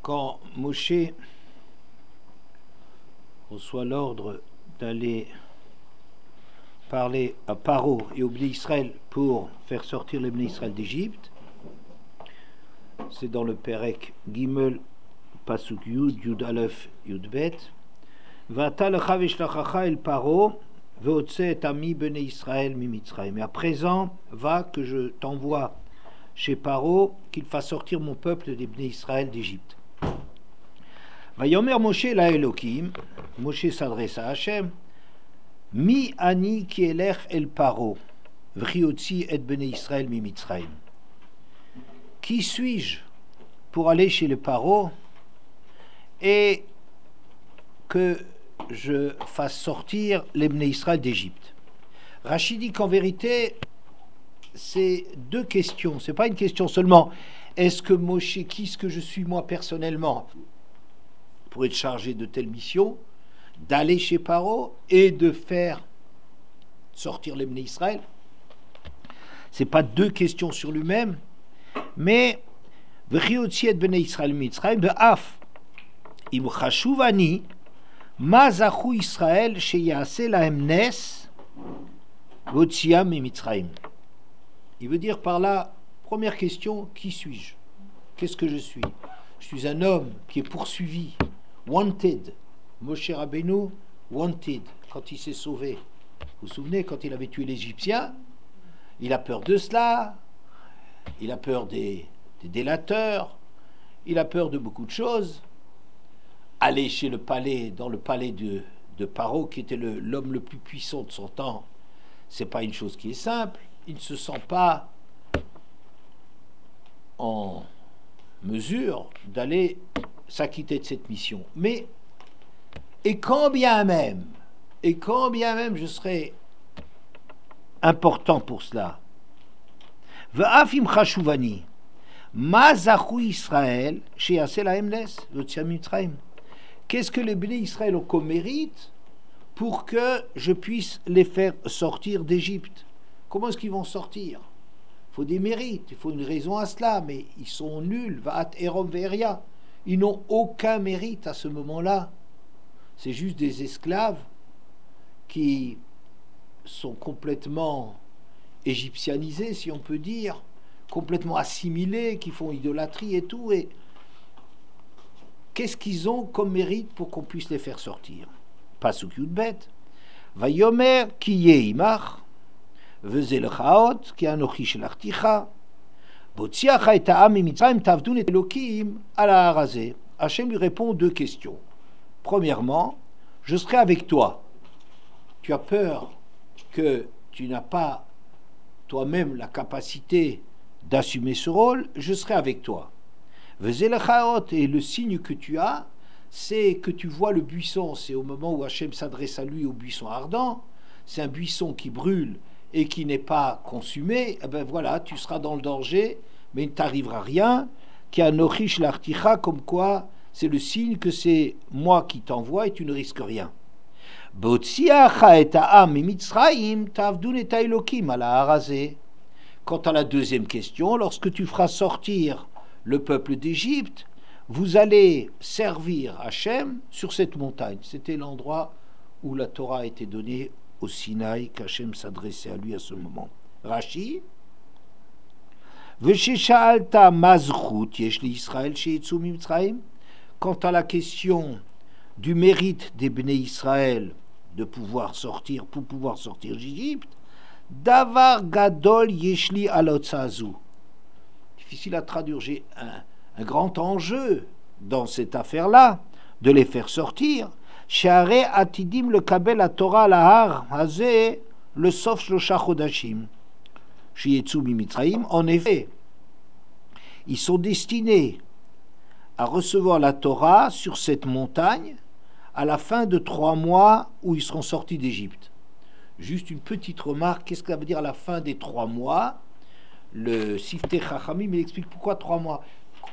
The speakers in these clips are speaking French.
quand Moshe reçoit l'ordre d'aller parler à Paro et au Bnei Israël pour faire sortir les Bnei Israël d'Égypte, c'est dans le Perek Gimel Pasuk Yud, Yud Aleph, Yud Bet. V'ata lecha v'shlachacha el Paro ve'otse et ami Bnei Israël mimitzrayim. Et à présent, va que je t'envoie chez Paro, qu'il fasse sortir mon peuple des Bnei Israël d'Égypte. Vayomer Moshe la Elokim, Moshe s'adresse à Hachem, Mi ani ki elech el Paro, v'riotzi et Bnei Israël mimitzrayim. Qui suis-je pour aller chez le Paro et que je fasse sortir les Bnei Israël d'Égypte? Rachid dit qu'en vérité, c'est deux questions. C'est pas une question seulement. Est-ce que Moshe, qui est-ce que je suis moi personnellement pour être chargé de telle mission, d'aller chez Paro et de faire sortir les Bnei Israël? C'est pas deux questions sur lui-même, mais v'chiotzi et Bnei Israël mitzrayim ve'af im chashuvani ma zachu Israël sheyaseh lahem nes v'otziam mimitzrayim. Il veut dire par là, première question, qui suis-je? Qu'est-ce que je suis? Je suis un homme qui est poursuivi, wanted. Moshe Rabbeinu, wanted, quand il s'est sauvé. Vous vous souvenez, quand il avait tué l'Égyptien, il a peur de cela, il a peur des délateurs, il a peur de beaucoup de choses. Aller chez le palais, dans le palais de Paro, qui était l'homme le plus puissant de son temps, c'est pas une chose qui est simple. Il ne se sent pas en mesure d'aller s'acquitter de cette mission. Mais, et quand bien même je serais important pour cela, V'afim chashuvani, ma zachu Israël, sheyaseh lahem nes, v'otziam mitzrayim. Qu'est-ce que les Bnei Israël ont comme mérite pour que je puisse les faire sortir d'Égypte? Comment est-ce qu'ils vont sortir? Il faut des mérites, il faut une raison à cela, mais ils sont nuls. Va'at erom ve'eria. Ils n'ont aucun mérite à ce moment-là. C'est juste des esclaves qui sont complètement égyptianisés, si on peut dire, complètement assimilés, qui font idolâtrie et tout. Et qu'est-ce qu'ils ont comme mérite pour qu'on puisse les faire sortir? Pasuk Yud Bet. Vayomer ki yeimach. Hachem lui répond deux questions. Premièrement, je serai avec toi. Tu as peur que tu n'as pas toi-même la capacité d'assumer ce rôle, je serai avec toi. Et le signe que tu as, c'est que tu vois le buisson. C'est au moment où Hachem s'adresse à lui au buisson ardent. C'est un buisson qui brûle et qui n'est pas consumé. Eh ben voilà, tu seras dans le danger, mais il ne t'arrivera rien. Qui a nochish l'articha, comme quoi c'est le signe que c'est moi qui t'envoie et tu ne risques rien. Quant à la deuxième question, lorsque tu feras sortir le peuple d'Égypte, vous allez servir Hachem sur cette montagne. C'était l'endroit où la Torah a été donnée au Sinaï, qu'Hachem s'adressait à lui à ce moment. Rashi, quant à la question du mérite des Bnei Israël de pouvoir sortir, pour pouvoir sortir d'Égypte, Davar Gadol Yeshli Alotzazu. Difficile à traduire, j'ai un grand enjeu dans cette affaire-là, de les faire sortir. Share atidim le kabel à Torah lahar hazeh le sof shlosha chodashim sheyetzu mimitzrayim. En effet, ils sont destinés à recevoir la Torah sur cette montagne à la fin de 3 mois où ils seront sortis d'Égypte. Juste une petite remarque, qu'est-ce que ça veut dire à la fin des 3 mois? Le Siftei Chachamim, il explique pourquoi 3 mois.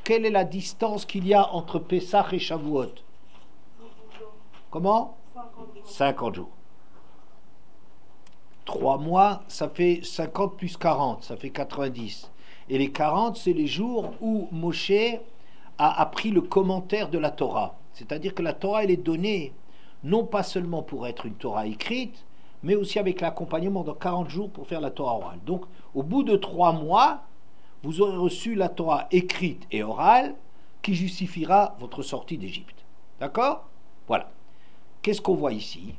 Quelle est la distance qu'il y a entre Pessah et Shavuot? Comment? 50 jours. 3 mois, ça fait 50 plus 40, ça fait 90. Et les 40, c'est les jours où Moshe a appris le commentaire de la Torah. C'est-à-dire que la Torah, elle est donnée non pas seulement pour être une Torah écrite, mais aussi avec l'accompagnement dans 40 jours pour faire la Torah orale. Donc, au bout de 3 mois, vous aurez reçu la Torah écrite et orale qui justifiera votre sortie d'Égypte. D'accord? Voilà. Qu'est-ce qu'on voit ici?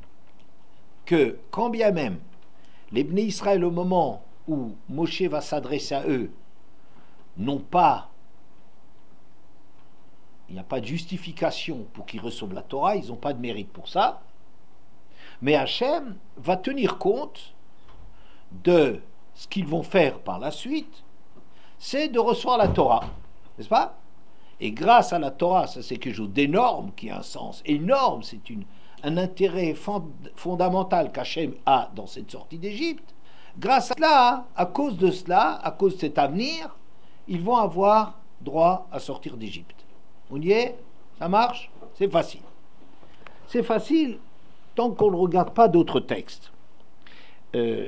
Que quand bien même les Bnei Israël, au moment où Moshe va s'adresser à eux, n'ont pas, il n'y a pas de justification pour qu'ils reçoivent la Torah, ils n'ont pas de mérite pour ça, mais Hachem va tenir compte de ce qu'ils vont faire par la suite, c'est de recevoir la Torah, n'est-ce pas? Et grâce à la Torah, ça c'est quelque chose d'énorme, qui a un sens énorme, c'est un intérêt fondamental qu'Hachem a dans cette sortie d'Égypte. Grâce à cela, à cause de cela, à cause de cet avenir, ils vont avoir droit à sortir d'Égypte. On y est? Ça marche? C'est facile. C'est facile tant qu'on ne regarde pas d'autres textes. Je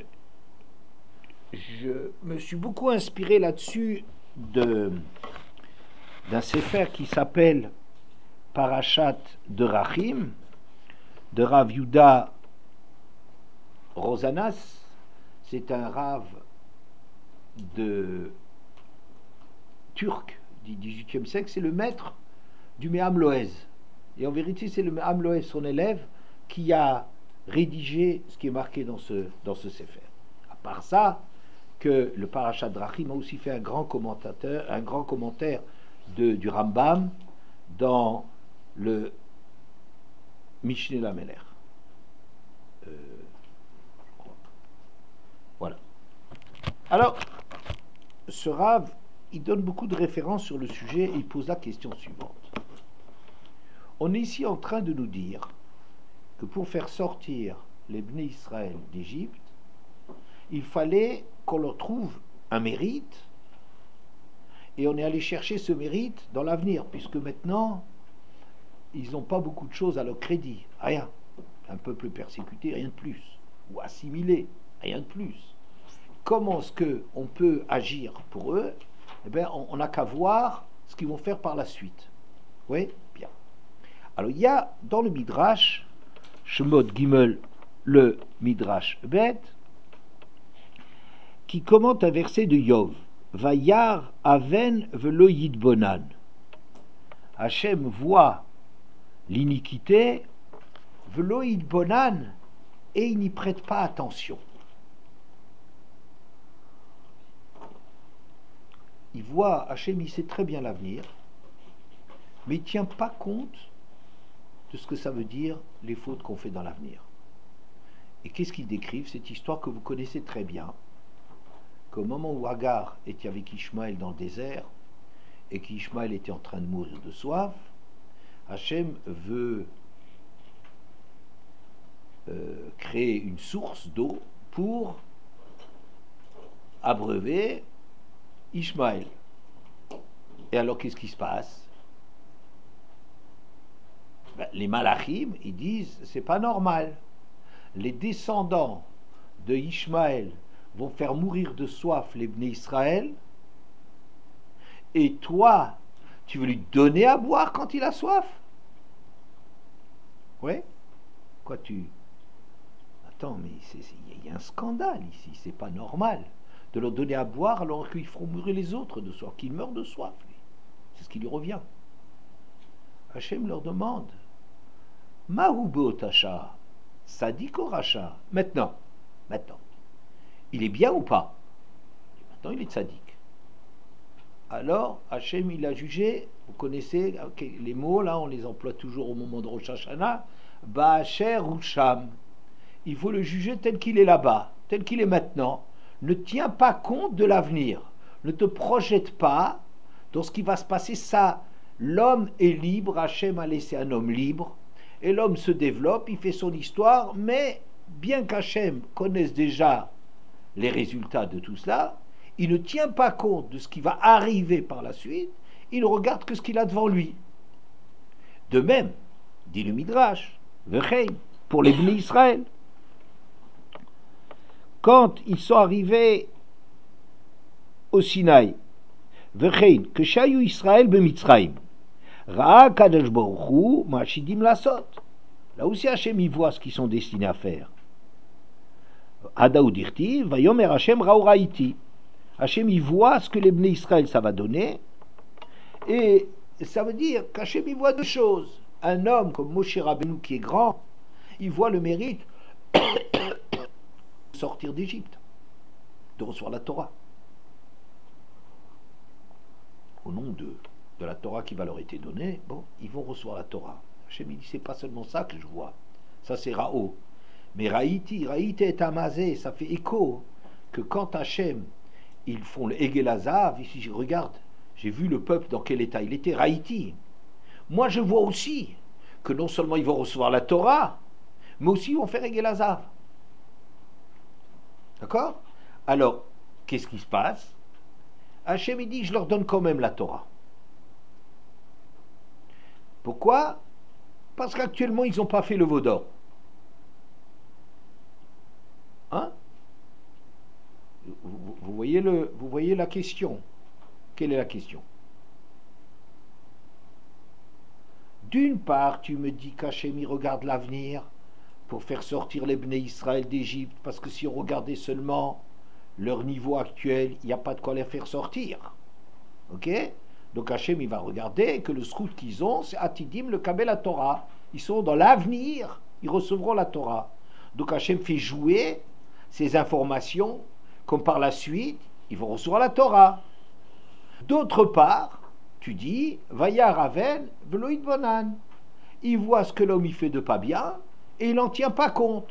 me suis beaucoup inspiré là-dessus d'un sefer qui s'appelle Parashat Derachim, de Rav Yuda Rosanas. C'est un Rav turc du XVIIIe siècle, c'est le maître du Me'am Loez. Et en vérité, c'est le Me'am Loez, son élève, qui a rédigé ce qui est marqué dans ce sefer. À part ça, que le Parashat Drachim a aussi fait un grand commentaire du Rambam dans le Mishneh Lameler. Voilà. Alors, ce Rav, il donne beaucoup de références sur le sujet et il pose la question suivante. On est ici en train de nous dire que pour faire sortir les Bnei Israël d'Égypte, il fallait qu'on leur trouve un mérite, et on est allé chercher ce mérite dans l'avenir, puisque maintenant, ils n'ont pas beaucoup de choses à leur crédit, rien. Un peuple persécuté, rien de plus, ou assimilé, rien de plus. Comment est-ce qu'on peut agir pour eux? Eh bien, on n'a qu'à voir ce qu'ils vont faire par la suite. Oui? Bien. Alors, il y a dans le Midrash, Shemot Gimel, le Midrash Bet, qui commente un verset de Yov. Vayar aven velo yidbonan. Hachem voit l'iniquité, velo yidbonan, et il n'y prête pas attention. Il voit, Hachem, il sait très bien l'avenir, mais il ne tient pas compte de ce que ça veut dire les fautes qu'on fait dans l'avenir. Et qu'est-ce qu'ils décrivent? Cette histoire que vous connaissez très bien, qu'au moment où Agar était avec Ishmaël dans le désert, et qu'Ishmaël était en train de mourir de soif, Hachem veut créer une source d'eau pour abreuver Ishmaël. Et alors qu'est-ce qui se passe? Les Malachim, ils disent c'est pas normal. Les descendants de Ishmaël vont faire mourir de soif les Bnei Israël, et toi, tu veux lui donner à boire quand il a soif? Ouais? Quoi tu... Attends, mais il y a un scandale ici, c'est pas normal de leur donner à boire alors qu'ils feront mourir les autres de soif, qu'ils meurent de soif. C'est ce qui lui revient. Hachem leur demande Mahu beotacha, sadik ou racha? Maintenant, il est bien ou pas? Maintenant, il est tzaddik. Alors, Hachem, il a jugé, vous connaissez les mots, là, on les emploie toujours au moment de Rosh Hashanah, Ba'asher ou Sham. Il faut le juger tel qu'il est là-bas, tel qu'il est maintenant. Ne tiens pas compte de l'avenir. Ne te projette pas dans ce qui va se passer. Ça, l'homme est libre, Hachem a laissé un homme libre, et l'homme se développe, il fait son histoire, mais bien qu'Hachem connaisse déjà les résultats de tout cela, il ne tient pas compte de ce qui va arriver par la suite, il ne regarde que ce qu'il a devant lui. De même, dit le Midrash, Vechein, pour les Bnei Israël, quand ils sont arrivés au Sinaï, Vechein, que Shayu Israël be Mitzrayim, Ra Kadosh Baruch Hu Mashidim Lasot. Là aussi Hachem il voit ce qu'ils sont destinés à faire. Adaou Dirti, Vayomer Hachem Raouraïti. Hachem il voit ce que les Bnei Israël ça va donner. Et ça veut dire qu'Hachem il voit deux choses. Un homme comme Moshe Rabbeinu qui est grand, il voit le mérite de sortir d'Égypte, de recevoir la Torah. Au nom de la Torah qui va leur être donnée, bon, ils vont recevoir la Torah. Hachem il dit c'est pas seulement ça que je vois, ça c'est Rao. Mais Raïti est amazé, ça fait écho que quand Hachem ils font le Egelazav, ici je regarde, j'ai vu le peuple dans quel état il était, Raïti. Moi je vois aussi que non seulement ils vont recevoir la Torah, mais aussi ils vont faire Egelazav. D'accord? Alors, qu'est-ce qui se passe? Hachem il dit je leur donne quand même la Torah. Pourquoi? Parce qu'actuellement ils n'ont pas fait le veau d'or. Hein? Vous voyez la question. Quelle est la question? D'une part, tu me dis qu'Hachem regarde l'avenir pour faire sortir les Bnei Israël d'Égypte, parce que si on regardait seulement leur niveau actuel, il n'y a pas de quoi les faire sortir. Ok? Donc Hachem il va regarder que le scout qu'ils ont, c'est Atidim le Kabel la Torah. Ils sont dans l'avenir, ils recevront la Torah. Donc Hachem fait jouer ces informations, comme par la suite, ils vont recevoir la Torah. D'autre part, tu dis, Vaya Ravel, Veloïd Bonan. Il voit ce que l'homme y fait de pas bien, et il n'en tient pas compte.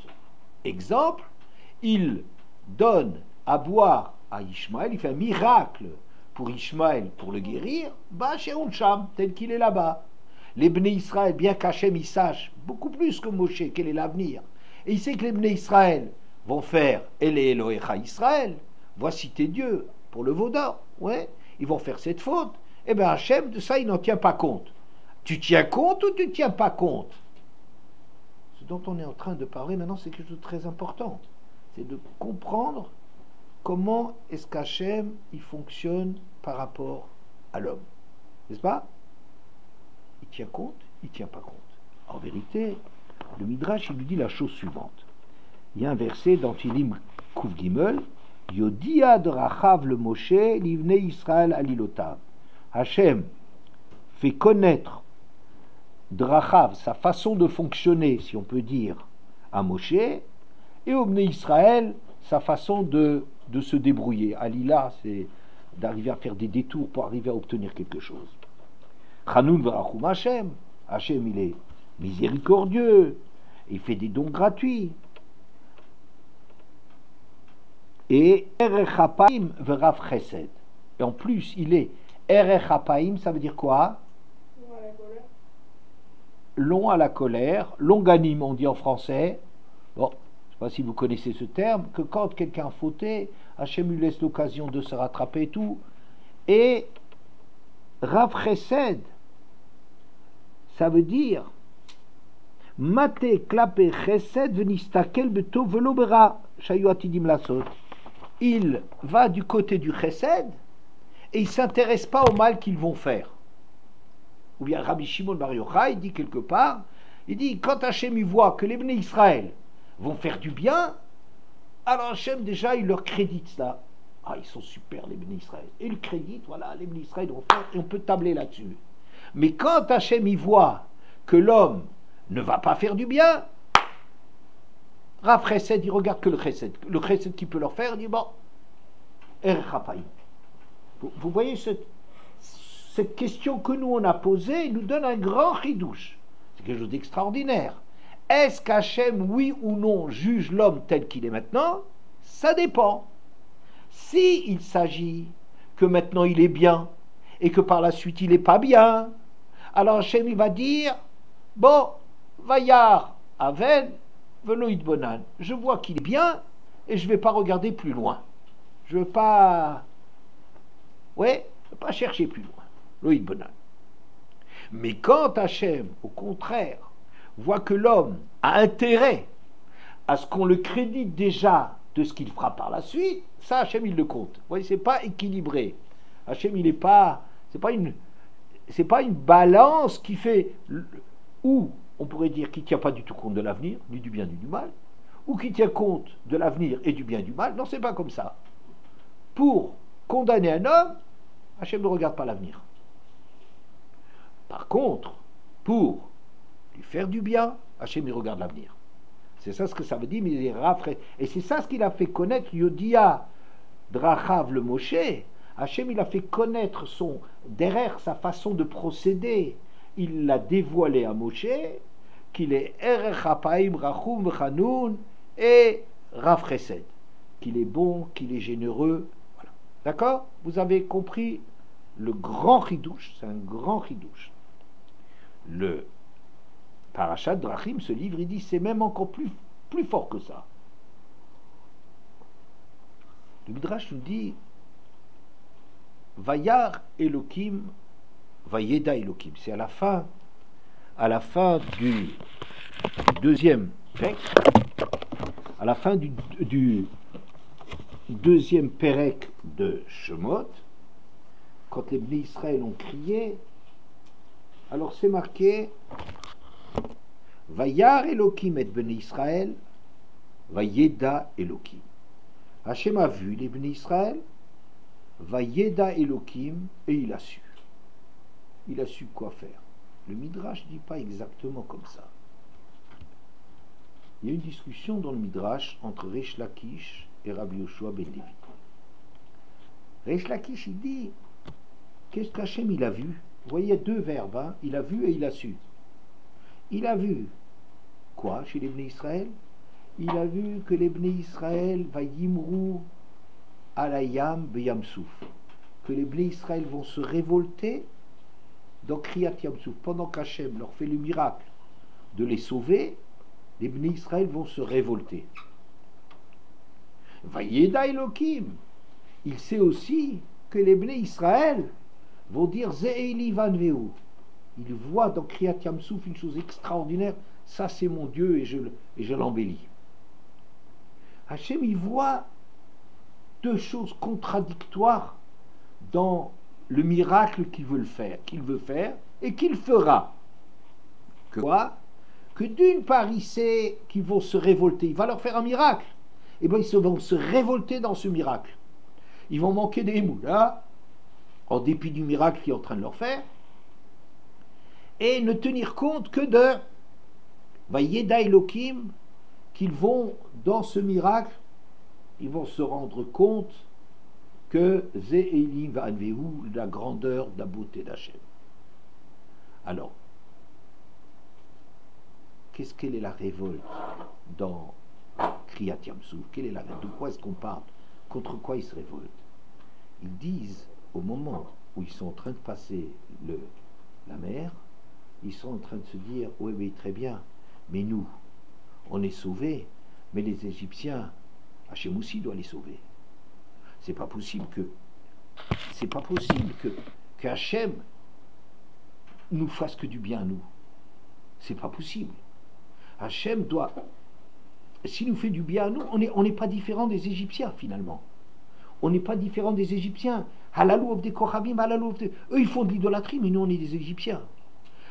Exemple, il donne à boire à Ishmaël, il fait un miracle pour Ishmaël, pour le guérir, bah chez Sham, tel qu'il est là-bas. Les Bnei Israël, bien qu'Hachem il sache beaucoup plus que Moshe quel est l'avenir, et il sait que les Bnei Israël vont faire Ele Elohecha Israël, voici tes dieux, pour le veau d'or, ouais, ils vont faire cette faute, et bien Hachem de ça il n'en tient pas compte. Tu tiens compte ou tu ne tiens pas compte? Ce dont on est en train de parler maintenant, c'est quelque chose de très important, c'est de comprendre comment est-ce qu'Hachem il fonctionne par rapport à l'homme, n'est-ce pas? Il tient compte, il ne tient pas compte. En vérité, le Midrash il lui dit la chose suivante. Il y a un verset dans Tilim Kouf Gimel, Yodia de Rachav le Moshe, l'Ivne Israël alilotav. Hachem fait connaître de Rachav sa façon de fonctionner, si on peut dire, à Moshe, et au Bnei Israël sa façon de se débrouiller. Alila, c'est d'arriver à faire des détours pour arriver à obtenir quelque chose. Chanoun Varachum Hachem. Hachem, il est miséricordieux, il fait des dons gratuits. Et Erech Hapaim Verav Chesed. Et en plus, il est Erech Hapaim, ça veut dire quoi? Long à la colère, longanime, on dit en français. Bon, je ne sais pas si vous connaissez ce terme, que quand quelqu'un a fauté, Hachem lui laisse l'occasion de se rattraper et tout. Et Rav Chesed, ça veut dire Mate klape chesed venistakel beto velobera shayu atidim lasot. Il va du côté du chesed et il ne s'intéresse pas au mal qu'ils vont faire. Ou bien Rabbi Shimon Bar Yochai, il dit quelque part, il dit quand Hachem il voit que les Bnei Israël vont faire du bien, alors Hachem déjà il leur crédite ça. Ah, ils sont super les Bnei Israël. Et il crédite, voilà, les Bnei Israël vont faire, et on peut tabler là-dessus. Mais quand Hachem y voit que l'homme ne va pas faire du bien, Rav Chesed, il regarde que le Chesed qui peut leur faire, il dit bon, vous voyez cette question que nous on a posée, il nous donne un grand chidouche. C'est quelque chose d'extraordinaire. Est-ce qu'Hachem, oui ou non, juge l'homme tel qu'il est maintenant? Ça dépend. Si il s'agit que maintenant il est bien et que par la suite il n'est pas bien, alors Hachem il va dire bon, Vayar Aven Veloïd Bonan, je vois qu'il est bien et je ne vais pas regarder plus loin. Je ne veux pas chercher plus loin. Loïd Bonan. Mais quand Hachem, au contraire, voit que l'homme a intérêt à ce qu'on le crédite déjà de ce qu'il fera par la suite, ça Hachem il le compte. Vous voyez, c'est pas équilibré. Hachem il n'est pas, c'est pas une, c'est pas une balance qui fait, ou on pourrait dire qui ne tient pas du tout compte de l'avenir, ni du bien ni du mal, ou qui tient compte de l'avenir et du bien et du mal. Non, c'est pas comme ça. Pour condamner un homme, Hachem ne regarde pas l'avenir. Par contre, pour lui faire du bien, Hachem il regarde l'avenir. C'est ça ce que ça veut dire, mais il est rafraîchi. Et c'est ça ce qu'il a fait connaître Yodia Drachav le Moshe. Hachem il a fait connaître son derrière sa façon de procéder. Il l'a dévoilé à Moshe qu'il est Erech Hapaim Rachum Chanoun et Rav Chesed, qu'il est bon, qu'il est généreux. Voilà. D'accord? Vous avez compris le grand chidouche, c'est un grand chidouche. Le Parashat Drachim, ce livre, il dit c'est même encore plus fort que ça. Le Midrash nous dit Vayar Elokim, Vayeda Elokim. C'est à la fin du deuxième texte, à la fin du deuxième Pérec de Shemot, quand les Bnei Israël ont crié, alors c'est marqué Vayar Elokim et Bnei Israël, Vayeda Elokim. Hachem a vu les Bnei Israël, Vayeda Elokim, et il a su. Il a su quoi faire. Le Midrash ne dit pas exactement comme ça. Il y a une discussion dans le Midrash entre Reish Lakish et Rabbi Yoshua ben Levi. Reish Lakish, il dit qu'est-ce qu'Hachem il a vu? Vous voyez, il y a deux verbes, hein? Il a vu et il a su. Il a vu quoi chez les Bnei Israël? Il a vu que les Bnei Israël va yimrou alayam beyamsouf, que les Bnei Israël vont se révolter dans Kriyat Yamsouf. Pendant qu'Hachem leur fait le miracle de les sauver, les Bnei Israël vont se révolter. Vayeda Elokim, il sait aussi que les Bnei Israël vont dire Ze'eli vanveu. Il voit dans Kriyat Yamsouf une chose extraordinaire, ça c'est mon Dieu et je l'embellis. Hachem il voit deux choses contradictoires dans le miracle qu'il veut faire et qu'il fera. Que quoi? Que d'une part il sait qu'ils vont se révolter, il va leur faire un miracle, et bien ils vont se révolter dans ce miracle. Ils vont manquer des moulas, en dépit du miracle qu'il est en train de leur faire, et ne tenir compte que de Vayeda Elokim, qu'ils vont, dans ce miracle, ils vont se rendre compte que Ze'eli Vanveu, la grandeur, la beauté d'Hachem. Alors, qu'elle est la révolte dans Kriyat Yamsouf? Quelle est la révolte? De quoi est-ce qu'on parle? Contre quoi ils se révoltent? Ils disent, au moment où ils sont en train de passer la mer, ils sont en train de se dire, oui, mais très bien, mais nous, on est sauvés, mais les Égyptiens, Hachem aussi doit les sauver. C'est pas possible que Hachem nous fasse que du bien à nous. C'est pas possible. Hachem doit, s'il nous fait du bien à nous, on n'est pas différent des Égyptiens finalement. On n'est pas différent des Égyptiens. Halalou of des Kochabim, halalou of des... Eux ils font de l'idolâtrie, mais nous on est des Égyptiens.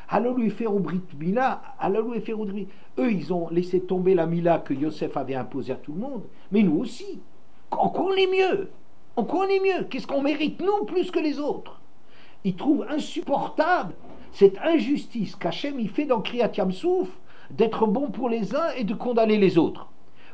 Halalou et Ferou Brit Mila, halalou et Ferou Brit. Eux ils ont laissé tomber la Mila que Yosef avait imposée à tout le monde, mais nous aussi. En quoi on est mieux? En quoi on est mieux? Qu'est-ce qu'on mérite nous plus que les autres? Ils trouvent insupportable cette injustice qu'Hachem il fait dans Kriyat Yamsouf, d'être bon pour les uns et de condamner les autres.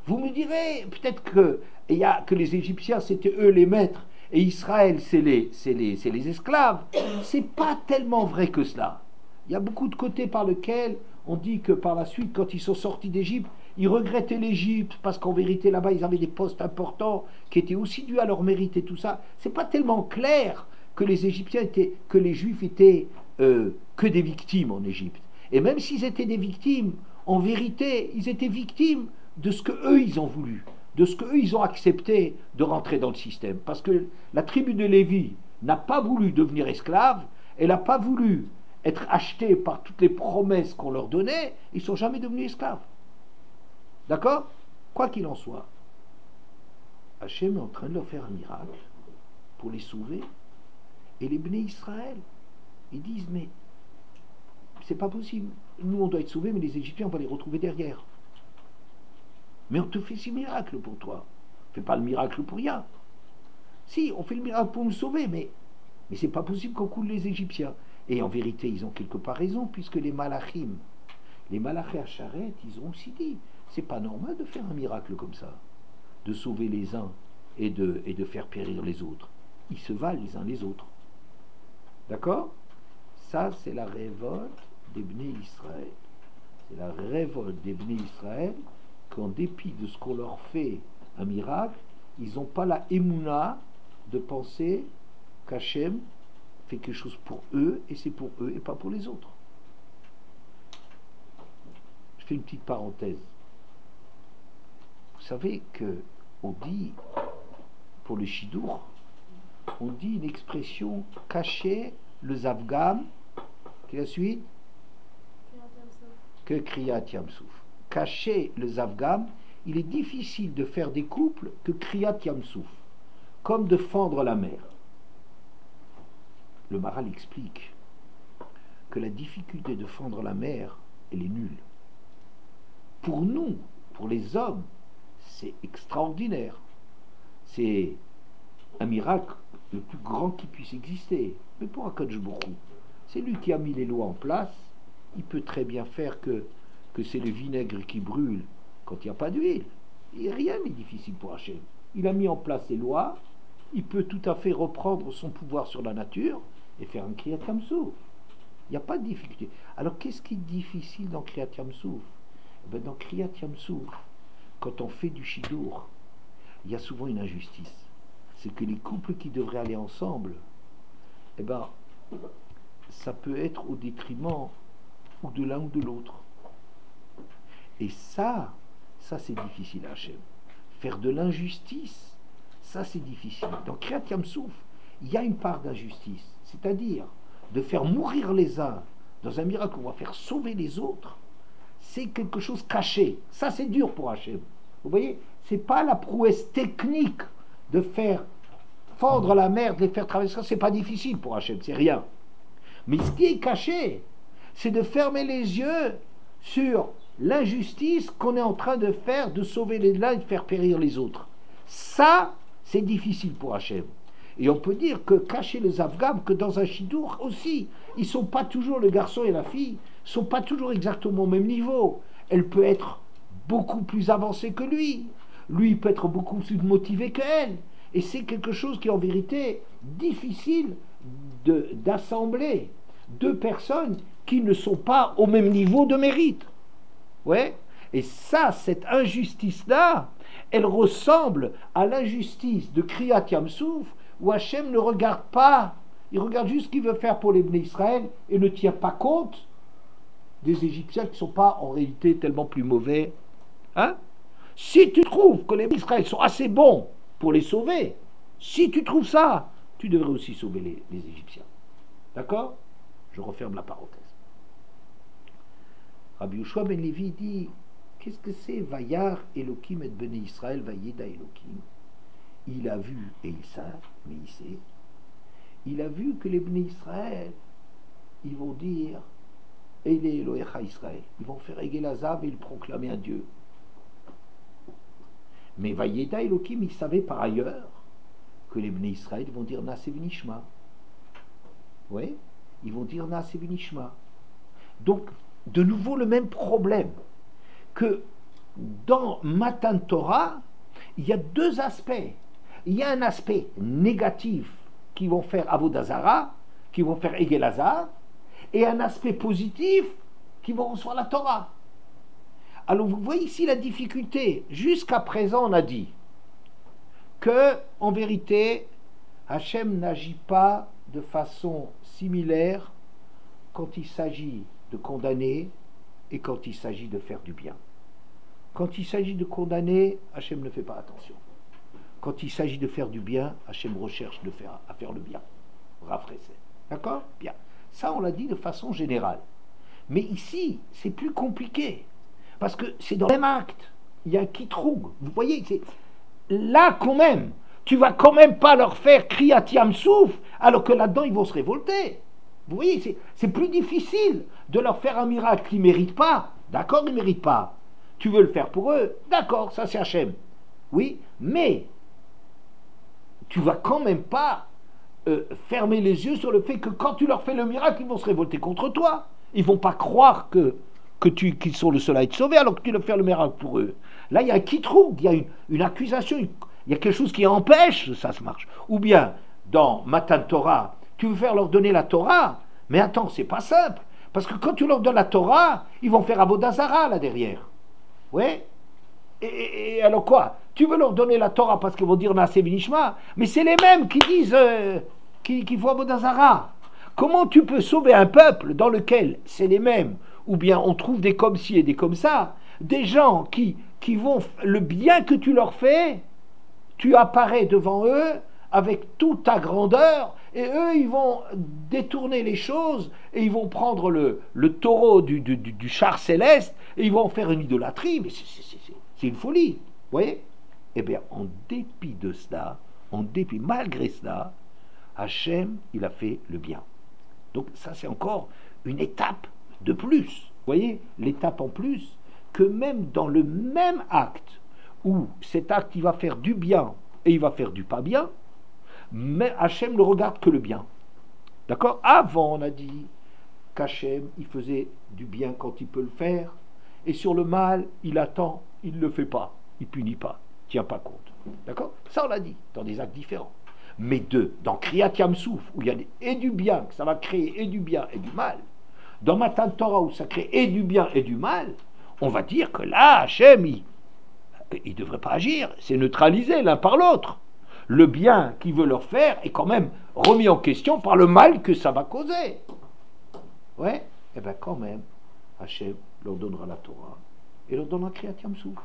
Vous me direz peut-être que les Égyptiens c'était eux les maîtres et Israël c'est les esclaves. C'est pas tellement vrai que cela. Il y a beaucoup de côtés par lesquels on dit que par la suite, quand ils sont sortis d'Égypte, ils regrettaient l'Égypte parce qu'en vérité là-bas ils avaient des postes importants qui étaient aussi dus à leur mérite et tout ça. C'est pas tellement clair que les Égyptiens que les Juifs étaient que des victimes en Égypte. Et même s'ils étaient des victimes, en vérité, ils étaient victimes de ce que eux ils ont voulu, de ce que eux ils ont accepté de rentrer dans le système. Parce que la tribu de Lévi n'a pas voulu devenir esclave, elle n'a pas voulu être achetée par toutes les promesses qu'on leur donnait, ils ne sont jamais devenus esclaves. D'accord? Quoi qu'il en soit, Hachem est en train de leur faire un miracle pour les sauver. Et les Bnei Israël, ils disent, mais c'est pas possible. Nous, on doit être sauvés, mais les Égyptiens, on va les retrouver derrière. Mais on te fait 6 miracles pour toi. On fait pas le miracle pour rien. Si, on fait le miracle pour nous sauver, mais c'est pas possible qu'on coule les Égyptiens. Et en vérité, ils ont quelque part raison, puisque les malachim à Charette, ils ont aussi dit, c'est pas normal de faire un miracle comme ça, de sauver les uns et de faire périr les autres. Ils se valent les uns les autres. D'accord? Ça, c'est la révolte des Bnei Israël. C'est la révolte des Bnei Israël qu'en dépit de ce qu'on leur fait un miracle, ils n'ont pas la émouna de penser qu'Hachem fait quelque chose pour eux, et c'est pour eux et pas pour les autres. Je fais une petite parenthèse. Vous savez que on dit, pour le Shidour, on dit une expression cacher le Zavgam, qui est la suite que Kriyat Yamsouf. Cacher le Zavgam, il est difficile de faire des couples que Kriyat Yamsouf, comme de fendre la mer. Le Maral explique que la difficulté de fendre la mer, elle est nulle. Pour nous, pour les hommes, c'est extraordinaire. C'est un miracle le plus grand qui puisse exister. Mais pour Akadosh Baruch Hu, c'est lui qui a mis les lois en place. Il peut très bien faire que c'est le vinaigre qui brûle quand il n'y a pas d'huile. Et rien n'est difficile pour Hachem. Il a mis en place les lois. Il peut tout à fait reprendre son pouvoir sur la nature et faire un Kriyat Yamsouf. Il n'y a pas de difficulté. Alors qu'est-ce qui est difficile dans Kriyat Yamsouf? Dans Kriyat Yamsouf, quand on fait du Shidour, il y a souvent une injustice. C'est que les couples qui devraient aller ensemble, ça peut être au détriment ou de l'un ou de l'autre. Et ça c'est difficile à Hachem. Faire de l'injustice, ça c'est difficile. Dans Kriyat Yamsouf, il y a une part d'injustice, c'est-à-dire de faire mourir les uns dans un miracle où on va faire sauver les autres. C'est quelque chose caché. Ça, c'est dur pour Hachem. Vous voyez, c'est pas la prouesse technique de faire fendre la mer, de les faire traverser. C'est pas difficile pour Hachem, c'est rien. Mais ce qui est caché, c'est de fermer les yeux sur l'injustice qu'on est en train de faire, de sauver les uns et de faire périr les autres. Ça, c'est difficile pour Hachem. Et on peut dire que cacher les Afghans, que dans un Shidour aussi, ils ne sont pas toujours, le garçon et la fille, ne sont pas toujours exactement au même niveau. Elle peut être beaucoup plus avancée que lui. Lui, il peut être beaucoup plus motivé qu'elle. Et c'est quelque chose qui est en vérité difficile d'assembler deux personnes qui ne sont pas au même niveau de mérite. Ouais. Et ça, cette injustice-là, elle ressemble à l'injustice de Kriyat Yamsouf, où Hachem ne regarde pas, il regarde juste ce qu'il veut faire pour les Bnei Israël et ne tient pas compte des Égyptiens qui ne sont pas en réalité tellement plus mauvais. Hein? Si tu trouves que les Bnei Israël sont assez bons pour les sauver, si tu trouves ça, tu devrais aussi sauver les Égyptiens. D'accord? Je referme la parenthèse. Rabbi Yoshua ben Levi dit, qu'est-ce que c'est Vayar Elohim et Bnei Israël Vayeda Elohim? Il a vu, et il sait, mais il sait, il a vu que les Bnei Israël, ils vont dire Eile Elohecha Israël, ils vont faire Egelazav et ils proclamer un Dieu. Mais Vayeda Elohim, il savait par ailleurs que les Bnei Israël vont dire Naaseh V'nishma. Oui, ils vont dire Naaseh V'nishma. Donc, de nouveau le même problème que dans Matan Torah, il y a deux aspects. Il y a un aspect négatif qui vont faire Avodah Zarah, qui vont faire Egelazav, et un aspect positif qui vont recevoir la Torah. Alors vous voyez ici la difficulté. Jusqu'à présent, on a dit que, en vérité, Hachem n'agit pas de façon similaire quand il s'agit de condamner et quand il s'agit de faire du bien. Quand il s'agit de condamner, Hachem ne fait pas attention. Quand il s'agit de faire du bien, Hachem recherche à faire le bien. Rafraîchir. D'accord? Bien. Ça, on l'a dit de façon générale. Mais ici, c'est plus compliqué. Parce que c'est dans le même acte. Il y a un kitroug. Vous voyez, là, quand même, tu vas quand même pas leur faire Kriyat Yamsouf, alors que là-dedans, ils vont se révolter. Vous voyez, c'est plus difficile de leur faire un miracle qu'ils ne méritent pas. D'accord, ils ne méritent pas. Tu veux le faire pour eux, d'accord, ça c'est Hachem. Oui, mais tu vas quand même pas fermer les yeux sur le fait que quand tu leur fais le miracle, ils vont se révolter contre toi. Ils vont pas croire qu'ils sont le seul à être sauvés alors que tu leur fais le miracle pour eux. Là, il y a un quitrouk, il y a une accusation, il y a quelque chose qui empêche que ça se marche. Ou bien, dans Matan Torah, tu veux faire leur donner la Torah, mais attends, c'est pas simple. Parce que quand tu leur donnes la Torah, ils vont faire Avodah Zarah là derrière. Ouais. Et alors quoi? Tu veux leur donner la Torah parce qu'ils vont dire Naaseh V'Nishma, mais c'est les mêmes qui disent qu'il faut Avodah Zarah. Comment tu peux sauver un peuple dans lequel c'est les mêmes, ou bien on trouve des comme ci et des comme ça, des gens qui vont, le bien que tu leur fais, tu apparais devant eux avec toute ta grandeur, et eux ils vont détourner les choses, et ils vont prendre le taureau du char céleste, et ils vont en faire une idolâtrie, mais c'est une folie, vous voyez? Eh bien, en dépit de cela, malgré cela, Hachem, il a fait le bien. Donc ça, c'est encore une étape de plus. Vous voyez, l'étape en plus, que même dans le même acte, où cet acte, il va faire du bien et il va faire du pas bien, mais Hachem ne regarde que le bien. D'accord? Avant, on a dit qu'Hachem, il faisait du bien quand il peut le faire, et sur le mal, il attend, il ne le fait pas, il punit pas, il ne tient pas compte. D'accord? Ça, on l'a dit, dans des actes différents. Mais dans Kriyat Yamsouf, où il y a et du bien, que ça va créer et du bien et du mal, dans Matan Torah, où ça crée et du bien et du mal, on va dire que là, Hachem, il ne devrait pas agir, c'est neutralisé l'un par l'autre. Le bien qu'il veut leur faire est quand même remis en question par le mal que ça va causer. Ouais, et bien quand même, Hachem leur donnera la Torah et leur donnera Kriyat Yamsouf.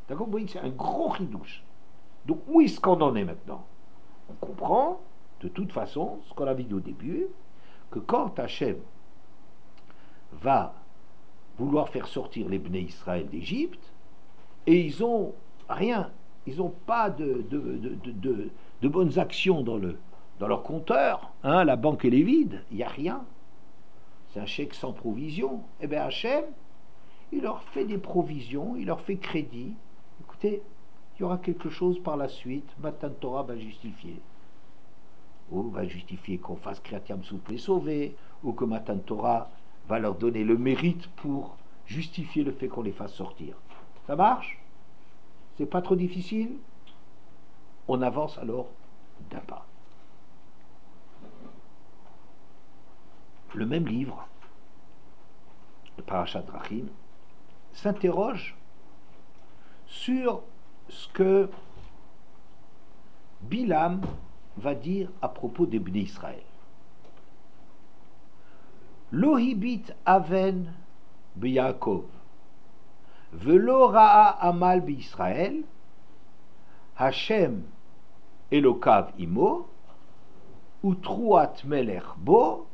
D'accord? Vous voyez que c'est un gros chidouche. Donc où est-ce qu'on en est maintenant? On comprend, de toute façon, ce qu'on a vu au début, que quand Hachem va vouloir faire sortir les Bnei Israël d'Égypte, et ils n'ont rien, ils n'ont pas de bonnes actions dans leur compteur, hein, la banque elle est vide, il n'y a rien, c'est un chèque sans provision, et bien Hachem, il leur fait des provisions, il leur fait crédit. Écoutez, il y aura quelque chose par la suite, Matan Torah va justifier. Ou va justifier qu'on fasse Kriyat Yamsouf les sauver, ou que Matan Torah va leur donner le mérite pour justifier le fait qu'on les fasse sortir. Ça marche? C'est pas trop difficile? On avance alors d'un pas. Le même livre, le Parashat Drachim, s'interroge sur ce que Bilam va dire à propos des Bnei Israël. Lohibit aven b'Yaakov, velo ra'a amal b'Israël, Hashem Elokav imo, utruat melech bo,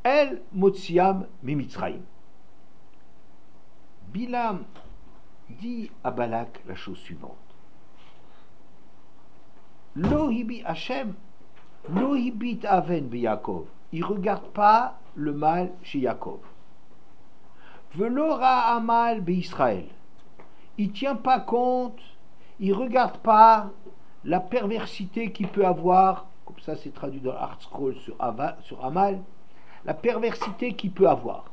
el motziam mimitzraim. Bilam dit à Balak la chose suivante. Lohibi Hashem, Lohibit aven b'Yaakov. Il ne regarde pas le mal chez Yaakov. Velora amal b'Israël. Il ne tient pas compte, il ne regarde pas la perversité qu'il peut avoir, comme ça c'est traduit dans l'Art Scroll sur Amal, la perversité qu'il peut avoir,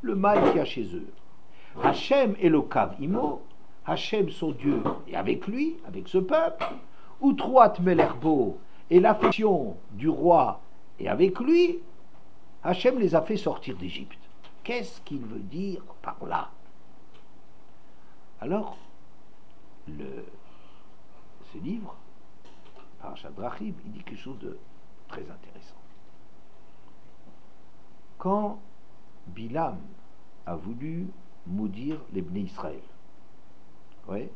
le mal qu'il y a chez eux. Hashem Elokav imo, Hashem son Dieu est avec lui, avec ce peuple. Utruat melerbo, et l'affection du roi est avec lui. Hashem les a fait sortir d'Égypte. Qu'est-ce qu'il veut dire par là? Alors, ce livre, Parashat Drachim, il dit quelque chose de très intéressant. Quand Bilam a voulu maudire les Bnei Israël, ouais,